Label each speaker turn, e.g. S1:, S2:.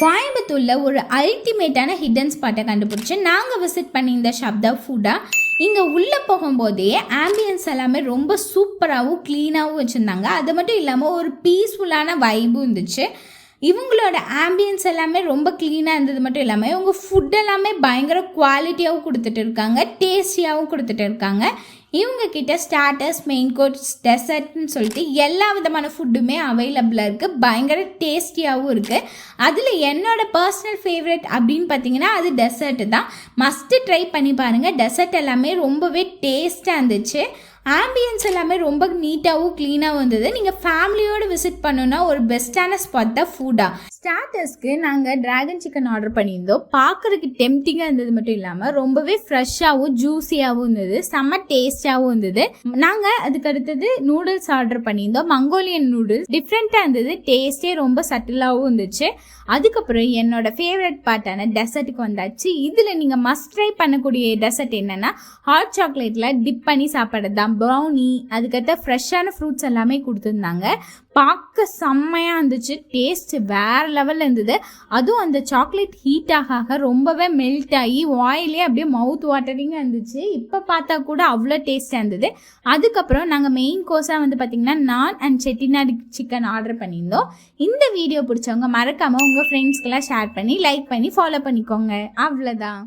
S1: கோயம்புத்தூரில் ஒரு அல்டிமேட்டான ஹிடன் ஸ்பாட்டை கண்டுபிடிச்சி நாங்கள் விசிட் பண்ணி இந்த ஷப்தா ஃபுட்டா இங்கே உள்ளே போகும்போதே ஆம்பியன்ஸ் எல்லாமே ரொம்ப சூப்பராகவும் க்ளீனாகவும் வச்சுருந்தாங்க. அது மட்டும் இல்லாமல் ஒரு பீஸ்ஃபுல்லான வைபும் இருந்துச்சு. இவங்களோட ஆம்பியன்ஸ் எல்லாமே ரொம்ப க்ளீனாக இருந்தது மட்டும் இல்லாமல் இவங்க ஃபுட் எல்லாமே பயங்கர குவாலிட்டியாகவும் கொடுத்துட்டு இருக்காங்க, டேஸ்டியாகவும் கொடுத்துட்டு இருக்காங்க. இவங்கக்கிட்ட ஸ்டார்டர்ஸ், மெயின் கோர்ஸ், டெசர்ட்னு சொல்லிட்டு எல்லா விதமான ஃபுட்டுமே அவைலபிளாக இருக்குது. பயங்கர டேஸ்டியாகவும் இருக்குது. அதில் என்னோடய பர்சனல் ஃபேவரட் அப்படின்னு பார்த்தீங்கன்னா அது டெசர்ட்டு தான். மஸ்ட்டு ட்ரை பண்ணி பாருங்கள். டெசர்ட் எல்லாமே ரொம்பவே டேஸ்ட்டாக இருந்துச்சு. ஆம்பியன்ஸ் எல்லாமே ரொம்ப நீட்டாகவும் க்ளீனாகவும் இருந்தது. நீங்கள் ஃபேமிலியோடு விசிட் பண்ணணுன்னா ஒரு பெஸ்ட்டான ஸ்பாட் தான் ஃபுட்டா. ஸ்டார்டர்ஸ்க்கு நாங்கள் ட்ராகன் சிக்கன் ஆர்டர் பண்ணியிருந்தோம். பார்க்குறதுக்கு டெம்டிங்காக இருந்தது மட்டும் இல்லாமல் ரொம்பவே ஃப்ரெஷ்ஷாகவும் ஜூஸியாகவும் இருந்தது, செம்ம டேஸ்டாகவும் இருந்தது. நாங்கள் அதுக்கு அடுத்தது நூடுல்ஸ் ஆர்டர் பண்ணியிருந்தோம். மங்கோலியன் நூடுல்ஸ் டிஃப்ரெண்ட்டாக இருந்தது, டேஸ்டே ரொம்ப சட்டிலாகவும் இருந்துச்சு. அதுக்கப்புறம் என்னோட ஃபேவரட் பார்ட்டான டெசர்ட்டுக்கு வந்தாச்சு. இதில் நீங்கள் மஸ்ட் ட்ரை பண்ணக்கூடிய டெசர்ட் என்னென்னா ஹாட் சாக்லேட்டில் டிப் பண்ணி சாப்பிட்றது தான். ப்ரௌனி, அதுக்கடுத்த ஃப்ரெஷ்ஷான ஃப்ரூட்ஸ் எல்லாமே கொடுத்துருந்தாங்க. பார்க்க செம்மையாக இருந்துச்சு, டேஸ்ட் வேறு லெவலில் இருந்தது. அதுவும் அந்த சாக்லேட் ஹீட் ஆக ரொம்பவே மெல்ட் ஆகி வாயிலே அப்படியே மவுத் வாட்டரிங்காக இருந்துச்சு. இப்போ பார்த்தா கூட அவ்வளோ டேஸ்ட்டாக இருந்தது. அதுக்கப்புறம் நாங்கள் மெயின் கோர்ஸாக வந்து பார்த்திங்கன்னா நான் அண்ட் செட்டிநாடு சிக்கன் ஆர்டர் பண்ணியிருந்தோம். இந்த வீடியோ பிடிச்சவங்க மறக்காமல் உங்கள் ஃப்ரெண்ட்ஸ்க்கெல்லாம் ஷேர் பண்ணி லைக் பண்ணி ஃபாலோ பண்ணிக்கோங்க. அவ்வளோதான்.